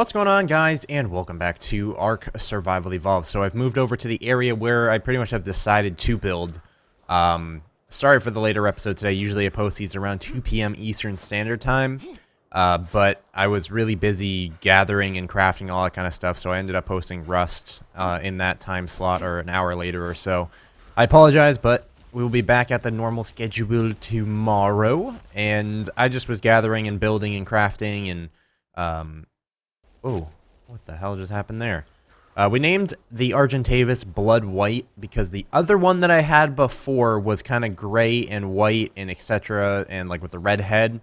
What's going on, guys, and welcome back to Ark Survival Evolved. So I've moved over to the area where I pretty much have decided to build. Sorry for the later episode today. Usually I post these around 2 p.m. Eastern Standard Time, but I was really busy gathering and crafting all that kind of stuff, so I ended up posting Rust in that time slot, or an hour later or so. I apologize, but we will be back at the normal schedule tomorrow, and I just was gathering and building and crafting and oh, what the hell just happened there? We named the Argentavis Blood White because the other one that I had before was kind of gray and white and etc. and like with the red head.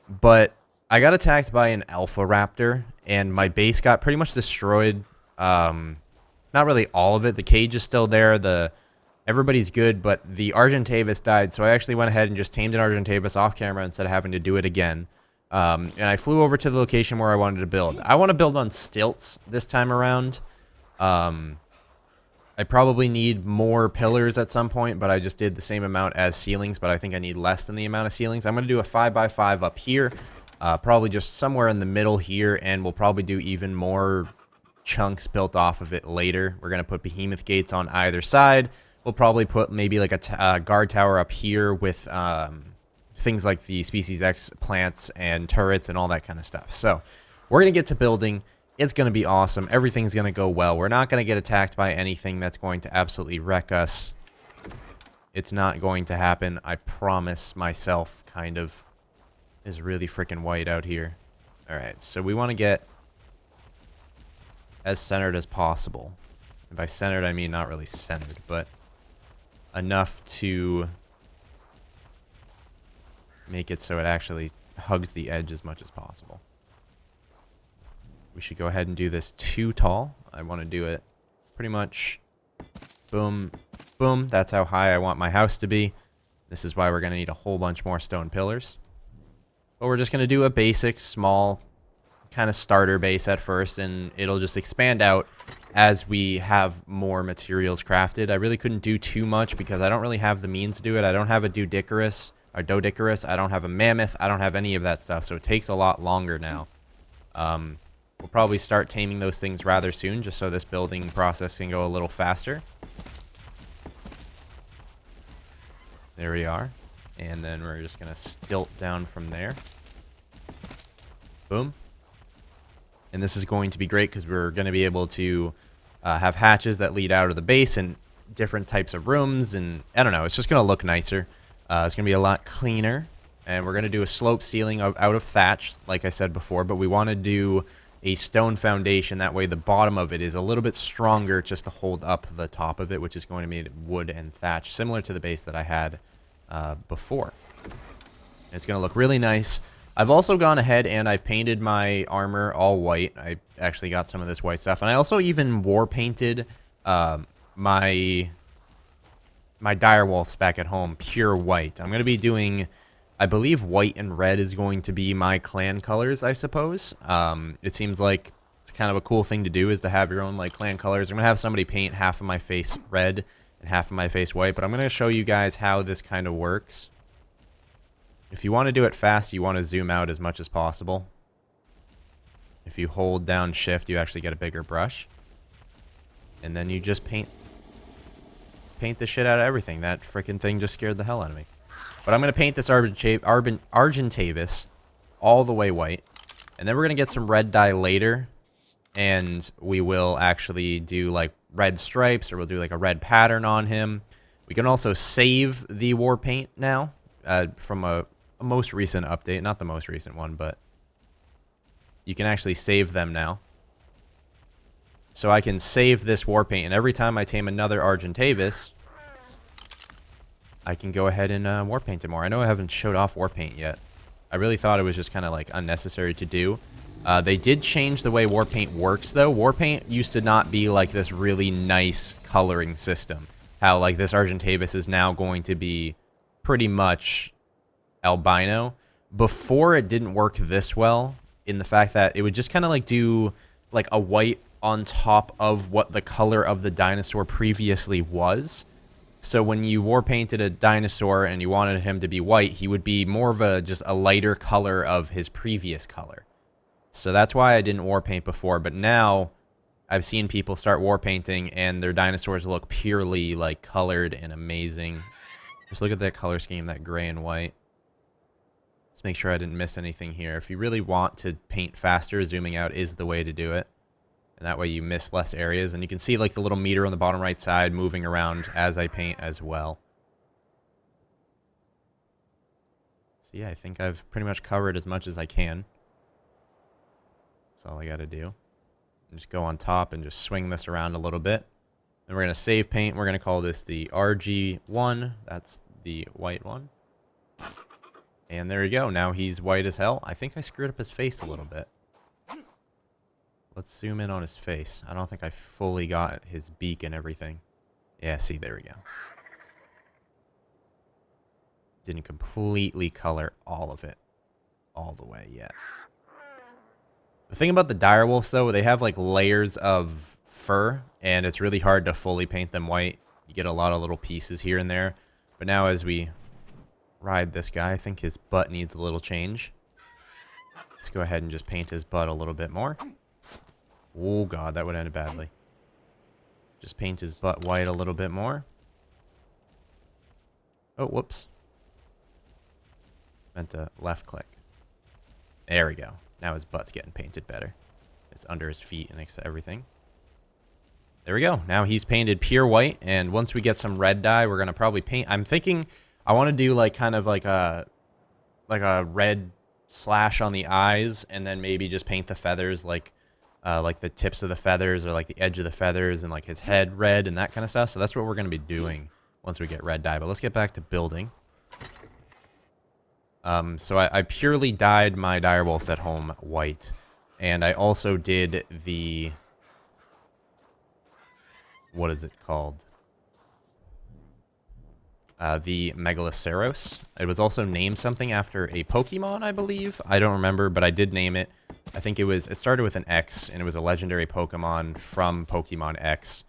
But I got attacked by an Alpha Raptor and my base got pretty much destroyed. Not really all of it. The cage is still there. Everybody's good, but the Argentavis died. So I actually went ahead and just tamed an Argentavis off camera instead of having to do it again. And I flew over to the location where I wanted to build. I want to build on stilts this time around. I probably need more pillars at some point, but I just did the same amount as ceilings, but I think I need less than the amount of ceilings. I'm going to do a 5x5 up here, probably just somewhere in the middle here, and we'll probably do even more chunks built off of it later. We're going to put behemoth gates on either side. We'll probably put maybe like a guard tower up here with things like the Species X plants and turrets and all that kind of stuff. So we're going to get to building. It's going to be awesome. Everything's going to go well. We're not going to get attacked by anything that's going to absolutely wreck us. It's not going to happen. I promise myself, kind of. Is really freaking white out here. Alright, so we want to get as centered as possible. And by centered, I mean not really centered, but enough to make it so it actually hugs the edge as much as possible. We should go ahead and do this too tall. I want to do it pretty much boom, boom. That's how high I want my house to be. This is why we're going to need a whole bunch more stone pillars. But we're just going to do a basic, small, kind of starter base at first, and it'll just expand out as we have more materials crafted. I really couldn't do too much because I don't really have the means to do it. I don't have a Doedicarus. I don't have a mammoth. I don't have any of that stuff, so it takes a lot longer now. We'll probably start taming those things rather soon, just so this building process can go a little faster. There we are. And then we're just going to stilt down from there. Boom. And this is going to be great because we're going to be able to have hatches that lead out of the base and different types of rooms. And I don't know, it's just going to look nicer. It's going to be a lot cleaner, and we're going to do a slope ceiling out of thatch, like I said before, but we want to do a stone foundation. That way the bottom of it is a little bit stronger just to hold up the top of it, which is going to be wood and thatch, similar to the base that I had before. It's going to look really nice. I've also gone ahead and I've painted my armor all white. I actually got some of this white stuff, and I also even war painted my direwolves back at home pure white. I'm going to be doing, I believe white and red is going to be my clan colors, I suppose. It seems like it's kind of a cool thing to do, is to have your own like clan colors. I'm going to have somebody paint half of my face red and half of my face white, but I'm going to show you guys how this kind of works. If you want to do it fast, you want to zoom out as much as possible. If you hold down shift, you actually get a bigger brush. And then you just paint the shit out of everything. That freaking thing just scared the hell out of me. But I'm going to paint this Argentavis all the way white. And then we're going to get some red dye later. And we will actually do like red stripes, or we'll do like a red pattern on him. We can also save the war paint now from a most recent update. Not the most recent one, but you can actually save them now. So I can save this war paint, and every time I tame another Argentavis, I can go ahead and war paint it more. I know I haven't showed off war paint yet. I really thought it was just kind of like unnecessary to do. They did change the way war paint works, though. War paint used to not be like this really nice coloring system. How like this Argentavis is now going to be pretty much albino. Before, it didn't work this well, in the fact that it would just kind of like do like a white on top of what the color of the dinosaur previously was. So when you war painted a dinosaur and you wanted him to be white, he would be more of just a lighter color of his previous color. So that's why I didn't war paint before, but now I've seen people start war painting and their dinosaurs look purely like colored and amazing. Just look at that color scheme, that gray and white. Let's make sure I didn't miss anything here. If you really want to paint faster, zooming out is the way to do it. And that way you miss less areas. And you can see like the little meter on the bottom right side moving around as I paint as well. So yeah, I think I've pretty much covered as much as I can. That's all I gotta do. And just go on top and just swing this around a little bit. And we're gonna save paint. We're gonna call this the RG1. That's the white one. And there you go. Now he's white as hell. I think I screwed up his face a little bit. Let's zoom in on his face. I don't think I fully got his beak and everything. Yeah, see, there we go. Didn't completely color all of it all the way yet. The thing about the direwolves, though, they have like layers of fur, and it's really hard to fully paint them white. You get a lot of little pieces here and there. But now as we ride this guy, I think his butt needs a little change. Let's go ahead and just paint his butt a little bit more. Oh god, that would end badly. Just paint his butt white a little bit more. Oh, whoops. Meant to left click. There we go. Now his butt's getting painted better. It's under his feet and everything. There we go. Now he's painted pure white, and once we get some red dye, we're gonna probably paint. I'm thinking I want to do like kind of like a red slash on the eyes, and then maybe just paint the feathers like the tips of the feathers or like the edge of the feathers and like his head red and that kind of stuff. So that's what we're going to be doing once we get red dye. But let's get back to building. So I purely dyed my direwolves at home white. And I also did the... what is it called? The Megaloceros. It was also named something after a Pokemon, I believe. I don't remember, but I did name it. I think it started with an X, and it was a legendary Pokemon from Pokemon X.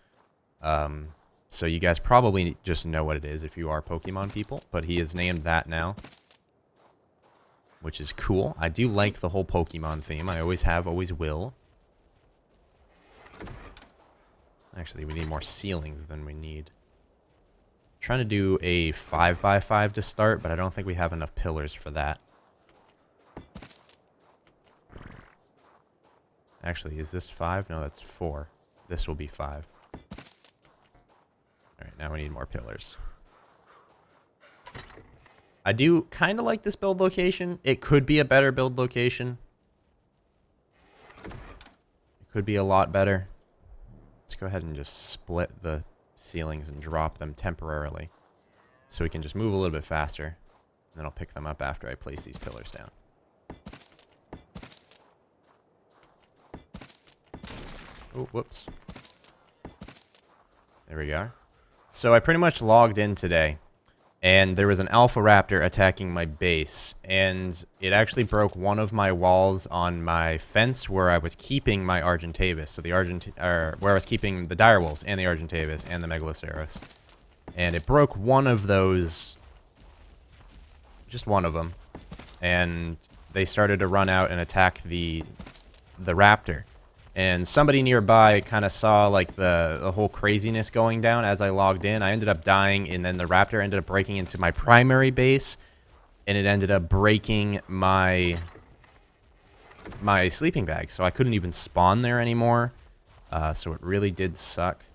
So you guys probably just know what it is if you are Pokemon people, but he is named that now, which is cool. I do like the whole Pokemon theme. I always have, always will. Actually, we need more ceilings than we need. Trying to do a 5x5 to start, but I don't think we have enough pillars for that. Actually, is this 5? No, that's 4. This will be 5. Alright, now we need more pillars. I do kind of like this build location. It could be a better build location. It could be a lot better. Let's go ahead and just split the ceilings and drop them temporarily, so we can just move a little bit faster, and then I'll pick them up after I place these pillars down. Oh, whoops. There we go. So I pretty much logged in today, and there was an alpha raptor attacking my base, and it actually broke one of my walls on my fence where I was keeping my Argentavis. So where I was keeping the direwolves and the Argentavis and the Megaloceros. And it broke one of those, just one of them, and they started to run out and attack the raptor. And somebody nearby kind of saw like the whole craziness going down as I logged in. I ended up dying, and then the raptor ended up breaking into my primary base, and it ended up breaking my sleeping bag, so I couldn't even spawn there anymore. So it really did suck.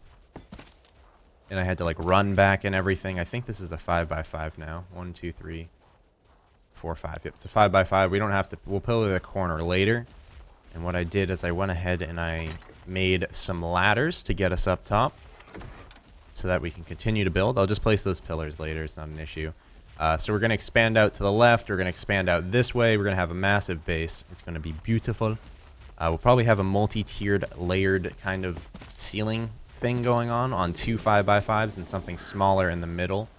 And I had to like run back and everything. I think this is a 5x5 now. 1, 2, 3, 4, 5. Yep, it's a 5x5. We don't have to. We'll pillar the corner later. And what I did is I went ahead and I made some ladders to get us up top so that we can continue to build. I'll just place those pillars later. It's not an issue. So we're going to expand out to the left. We're going to expand out this way. We're going to have a massive base. It's going to be beautiful. We'll probably have a multi-tiered, layered kind of ceiling thing going on 2 5x5s and something smaller in the middle.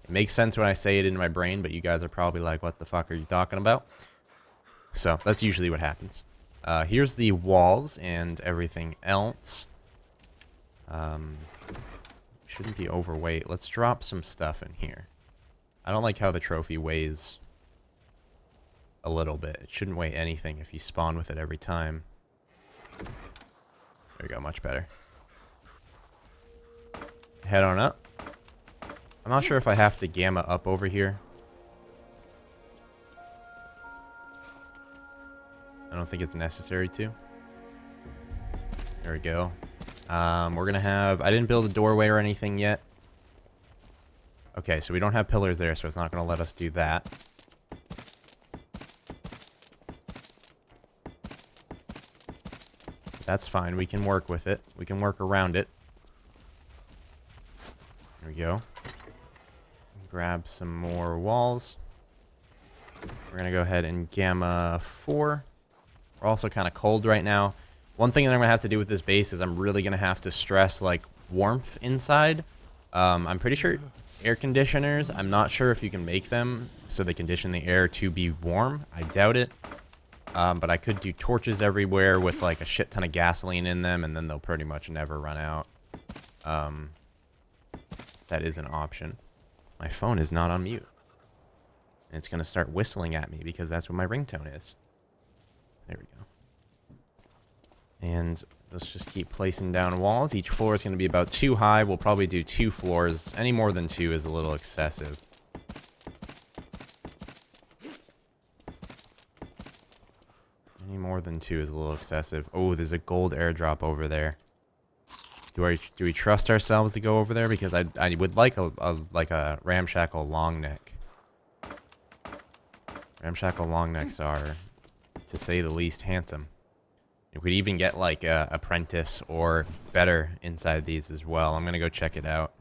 It makes sense when I say it in my brain, but you guys are probably like, what the fuck are you talking about? So that's usually what happens. Here's the walls and everything else. Shouldn't be overweight. Let's drop some stuff in here. I don't like how the trophy weighs a little bit. It shouldn't weigh anything if you spawn with it every time. There we go, much better. Head on up. I'm not sure if I have to gamma up over here. I don't think it's necessary to. There we go. We're gonna have... I didn't build a doorway or anything yet. Okay, so we don't have pillars there, so it's not gonna let us do that. That's fine. We can work with it. We can work around it. There we go. Grab some more walls. We're going to go ahead and gamma 4. We're also kind of cold right now. One thing that I'm going to have to do with this base is I'm really going to have to stress, like, warmth inside. I'm pretty sure air conditioners, I'm not sure if you can make them so they condition the air to be warm. I doubt it. But I could do torches everywhere with like a shit ton of gasoline in them, and then they'll pretty much never run out. That is an option. My phone is not on mute. And it's going to start whistling at me because that's what my ringtone is. There we go. And let's just keep placing down walls. Each floor is going to be about 2 high. We'll probably do 2 floors. Any more than 2 is a little excessive. Any more than 2 is a little excessive. Oh, there's a gold airdrop over there. Do we trust ourselves to go over there? Because I would like a ramshackle long neck. Ramshackle long necks are, to say the least, handsome. You could even get like a apprentice or better inside these as well. I'm gonna go check it out.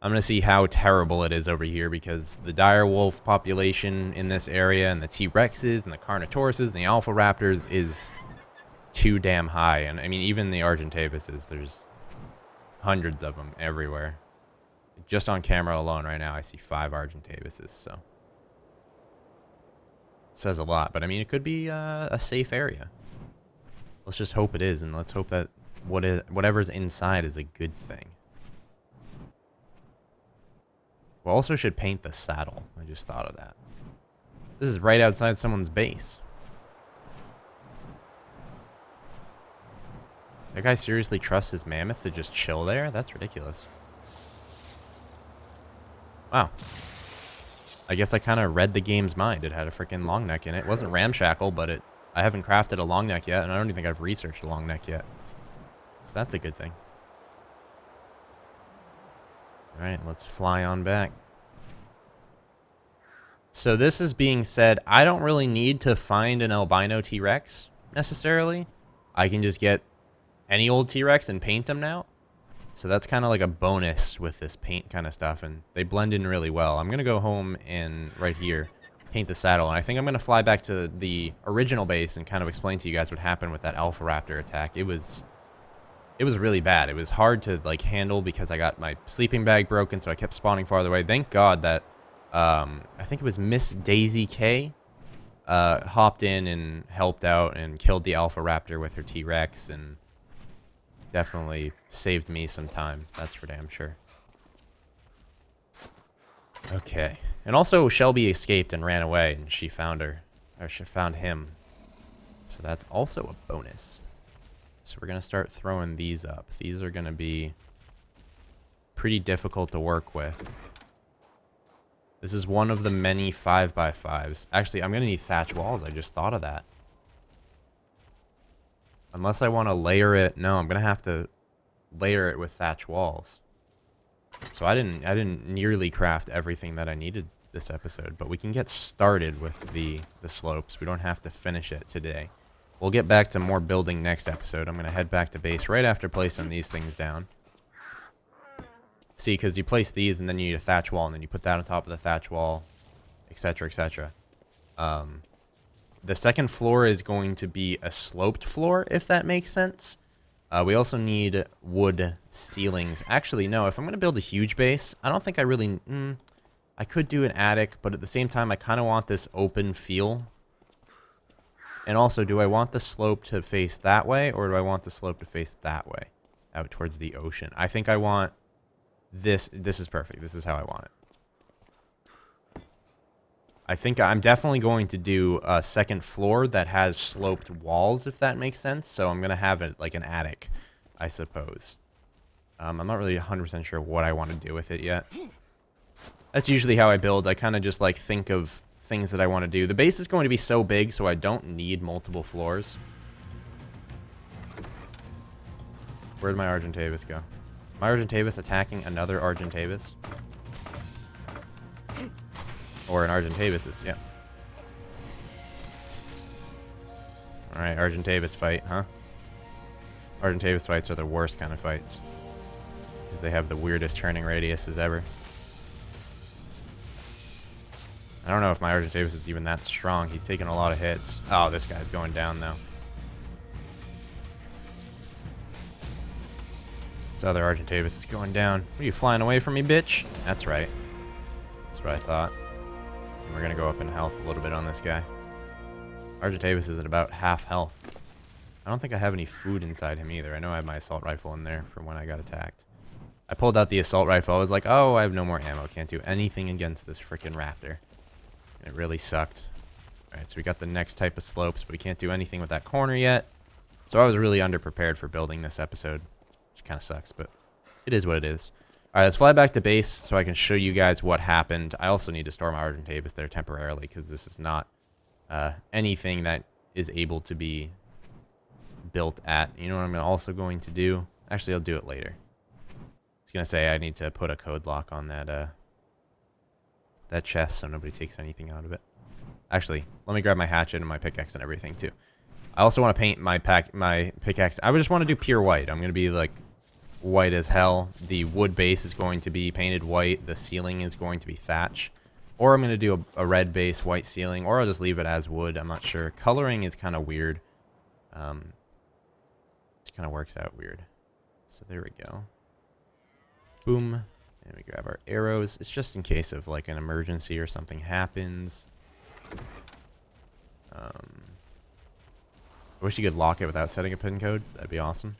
I'm gonna see how terrible it is over here because the dire wolf population in this area and the T-Rexes and the Carnotauruses and the Alpha Raptors is too damn high. And I mean, even the Argentavises, there's hundreds of them everywhere. Just on camera alone right now, I see 5 Argentavises, so. It says a lot, but I mean, it could be a safe area. Let's just hope it is, and let's hope that whatever's inside is a good thing. We also should paint the saddle. I just thought of that. This is right outside someone's base. That guy seriously trusts his mammoth to just chill there? That's ridiculous. Wow. I guess I kind of read the game's mind. It had a freaking long neck in it. It wasn't ramshackle, but I haven't crafted a long neck yet, and I don't even think I've researched a long neck yet. So that's a good thing. Alright, let's fly on back. So this is being said, I don't really need to find an albino T-Rex, necessarily. I can just get any old T-Rex and paint them now. So that's kind of like a bonus with this paint kind of stuff, and they blend in really well. I'm going to go home and right here paint the saddle, and I think I'm going to fly back to the original base and kind of explain to you guys what happened with that Alpha Raptor attack. It was really bad. It was hard to like handle because I got my sleeping bag broken, so I kept spawning farther away. Thank God that I think it was Miss Daisy K hopped in and helped out and killed the Alpha Raptor with her T-Rex, and definitely saved me some time. That's for damn sure. Okay. And also, Shelby escaped and ran away, and she found her. Or she found him. So that's also a bonus. So we're going to start throwing these up. These are going to be pretty difficult to work with. This is one of the many 5x5s. Actually, I'm going to need thatch walls. I just thought of that. Unless I want to layer it. No, I'm going to have to layer it with thatch walls. So I didn't nearly craft everything that I needed this episode, but we can get started with the slopes. We don't have to finish it today. We'll get back to more building next episode. I'm going to head back to base right after placing these things down. See, because you place these and then you need a thatch wall, and then you put that on top of the thatch wall, etc., etc. The second floor is going to be a sloped floor, if that makes sense. We also need wood ceilings. Actually, no, if I'm going to build a huge base, I don't think I really... I could do an attic, but at the same time, I kind of want this open feel. And also, do I want the slope to face that way, or do I want the slope to face that way, out towards the ocean? I think I want this. This is perfect. This is how I want it. I think I'm definitely going to do a second floor that has sloped walls, if that makes sense. So I'm going to have it like an attic, I suppose. I'm not really 100% sure what I want to do with it yet. That's usually how I build. I kind of just like think of things that I want to do. The base is going to be so big, so I don't need multiple floors. Where'd my Argentavis go? My Argentavis attacking another Argentavis? Or an Argentavis, yeah. Alright, Argentavis fight, huh? Argentavis fights are the worst kind of fights. Because they have the weirdest turning radiuses ever. I don't know if my Argentavis is even that strong. He's taking a lot of hits. Oh, this guy's going down, though. This other Argentavis is going down. What are you, flying away from me, bitch? That's right. That's what I thought. And we're going to go up in health a little bit on this guy. Argentavis is at about half health. I don't think I have any food inside him either. I know I have my assault rifle in there from when I got attacked. I pulled out the assault rifle. I was like, oh, I have no more ammo. Can't do anything against this freaking raptor. It really sucked. Alright, so we got the next type of slopes, but we can't do anything with that corner yet. So I was really underprepared for building this episode, which kind of sucks, but it is what it is. Alright, let's fly back to base so I can show you guys what happened. I also need to store my Argentavis there temporarily because this is not anything that is able to be built at. You know what I'm also going to do? Actually, I'll do it later. I was going to say I need to put a code lock on that that chest so nobody takes anything out of it. Actually, let me grab my hatchet and my pickaxe and everything too. I also want to paint my pickaxe. I would just want to do pure white. I'm going to be like white as hell. The wood base is going to be painted white. The ceiling is going to be thatch. Or I'm going to do a red base, white ceiling, or I'll just leave it as wood. I'm not sure. Coloring is kind of weird. It kind of works out weird. So there we go. Boom. And we grab our arrows. It's just in case of like an emergency or something happens. I wish you could lock it without setting a pin code. That'd be awesome.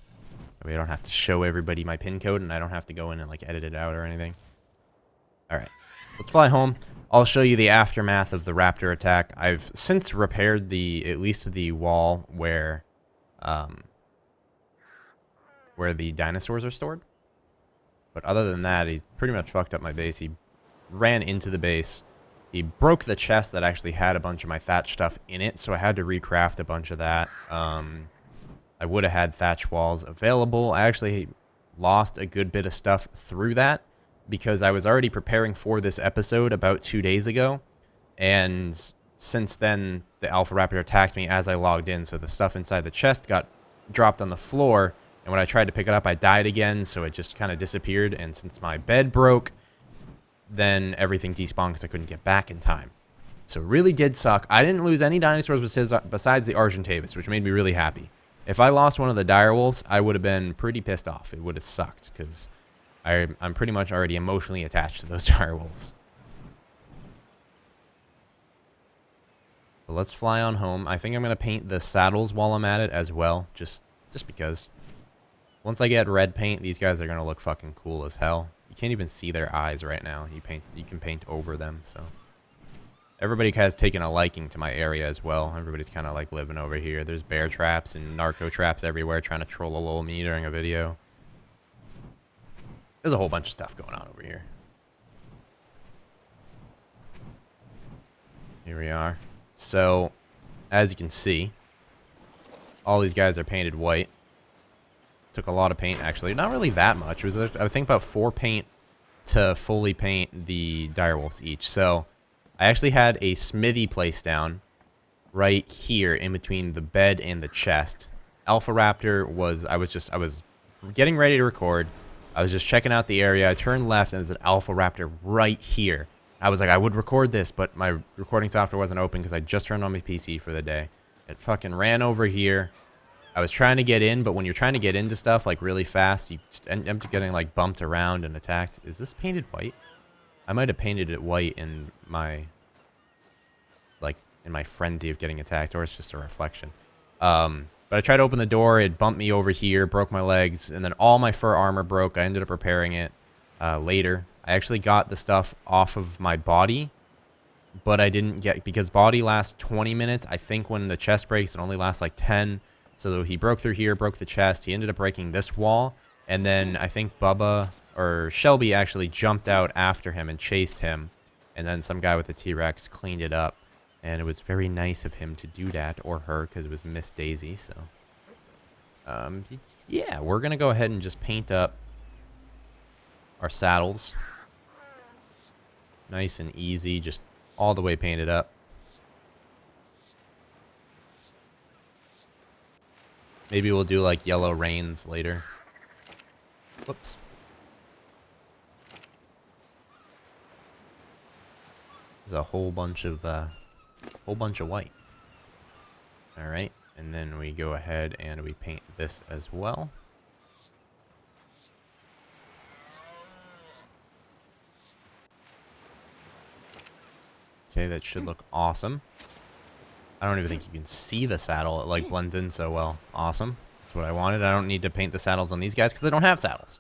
That way I don't have to show everybody my pin code and I don't have to go in and like edit it out or anything. Alright. Let's fly home. I'll show you the aftermath of the raptor attack. I've since repaired at least the wall where the dinosaurs are stored. But other than that, he's pretty much fucked up my base. He ran into the base. He broke the chest that actually had a bunch of my thatch stuff in it, so I had to recraft a bunch of that. I would have had thatch walls available. I actually lost a good bit of stuff through that because I was already preparing for this episode about 2 days ago. And since then, the Alpha Raptor attacked me as I logged in, so the stuff inside the chest got dropped on the floor. And when I tried to pick it up, I died again, so it just kind of disappeared. And since my bed broke, then everything despawned because I couldn't get back in time. So it really did suck. I didn't lose any dinosaurs besides the Argentavis, which made me really happy. If I lost one of the direwolves, I would have been pretty pissed off. It would have sucked because I'm pretty much already emotionally attached to those direwolves. But let's fly on home. I think I'm going to paint the saddles while I'm at it as well, just because. Once I get red paint, these guys are going to look fucking cool as hell. You can't even see their eyes right now. You can paint over them, so. Everybody has taken a liking to my area as well. Everybody's kind of like living over here. There's bear traps and narco traps everywhere trying to troll a little me during a video. There's a whole bunch of stuff going on over here. Here we are. So, as you can see, all these guys are painted white. Took a lot of paint, actually. Not really that much. It was, I think, about 4 paint to fully paint the direwolves each. So, I actually had a smithy placed down right here in between the bed and the chest. Alpha Raptor was, I was getting ready to record. I was just checking out the area. I turned left and there's an Alpha Raptor right here. I was like, I would record this, but my recording software wasn't open because I just turned on my PC for the day. It fucking ran over here. I was trying to get in, but when you're trying to get into stuff like really fast, you just end up getting like bumped around and attacked. Is this painted white? I might have painted it white in my frenzy of getting attacked, or it's just a reflection. But I tried to open the door, it bumped me over here, broke my legs, and then all my fur armor broke. I ended up repairing it later. I actually got the stuff off of my body but I didn't get, because body lasts 20 minutes. I think when the chest breaks, it only lasts like 10. So he broke through here, broke the chest. He ended up breaking this wall. And then I think Bubba or Shelby actually jumped out after him and chased him. And then some guy with a T-Rex cleaned it up. And it was very nice of him to do that, or her, because it was Miss Daisy. So, yeah, we're going to go ahead and just paint up our saddles. Nice and easy, just all the way painted up. Maybe we'll do like yellow reins later. Whoops. There's a whole bunch of white. All right, and then we go ahead and we paint this as well. Okay, that should look awesome. I don't even think you can see the saddle. It like blends in so well. Awesome. That's what I wanted. I don't need to paint the saddles on these guys because they don't have saddles.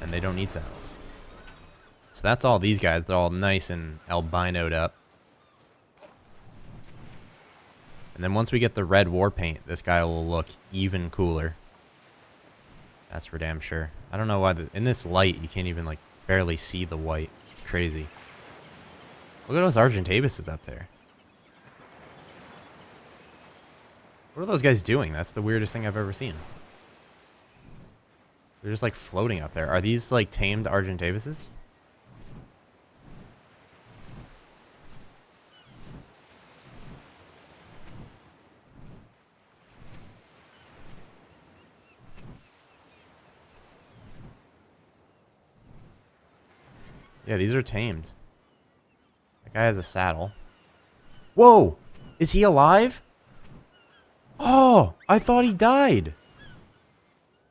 And they don't need saddles. So that's all these guys. They're all nice and albinoed up. And then once we get the red war paint, this guy will look even cooler. That's for damn sure. I don't know why in this light you can't even like barely see the white. It's crazy. Look at those Argentabuses up there. What are those guys doing? That's the weirdest thing I've ever seen. They're just like floating up there. Are these like tamed Argentabuses? Yeah, these are tamed. That guy has a saddle. Whoa! Is he alive? Oh, I thought he died.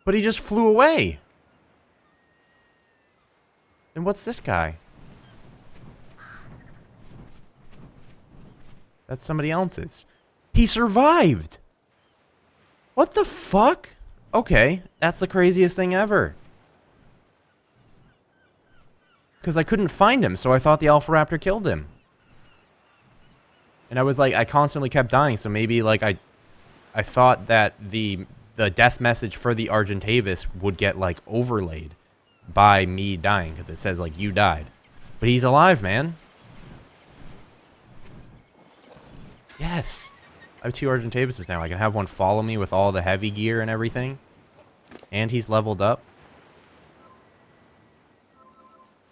But he just flew away. And what's this guy? That's somebody else's. He survived! What the fuck? Okay, that's the craziest thing ever. Because I couldn't find him, so I thought the Alpha Raptor killed him. And I was like, I constantly kept dying, so maybe like I thought that the death message for the Argentavis would get like overlaid by me dying, because it says like you died. But he's alive, man. Yes. I have 2 Argentavises now. I can have one follow me with all the heavy gear and everything. And he's leveled up.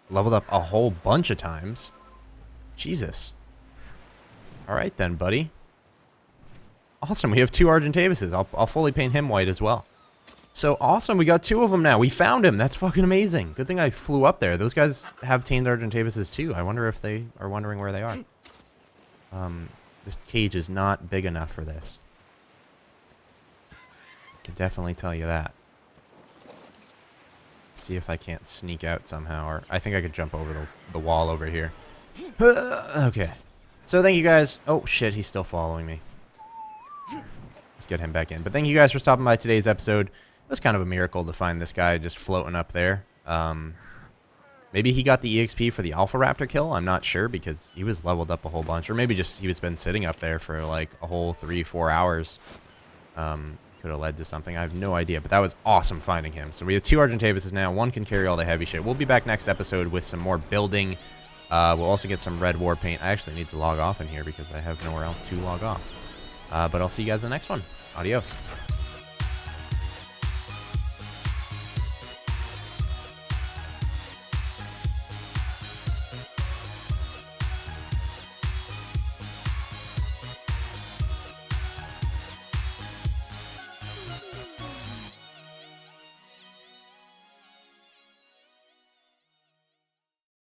Leveled up a whole bunch of times. Jesus. Alright then, buddy. Awesome, we have 2 Argentavises. I'll fully paint him white as well. So awesome, we got 2 of them now. We found him. That's fucking amazing. Good thing I flew up there. Those guys have tamed Argentavises too. I wonder if they are wondering where they are. This cage is not big enough for this. I can definitely tell you that. See if I can't sneak out somehow, or I think I could jump over the wall over here. Okay. So thank you guys. Oh shit, he's still following me. Let's get him back in. But thank you guys for stopping by today's episode. It was kind of a miracle to find this guy just floating up there. Maybe he got the EXP for the Alpha Raptor kill. I'm not sure because he was leveled up a whole bunch. Or maybe just he was been sitting up there for like a whole 3-4 hours. Could have led to something. I have no idea. But that was awesome finding him. So we have 2 Argentavises now. One can carry all the heavy shit. We'll be back next episode with some more building. We'll also get some red war paint. I actually need to log off in here because I have nowhere else to log off. But I'll see you guys in the next one. Adios.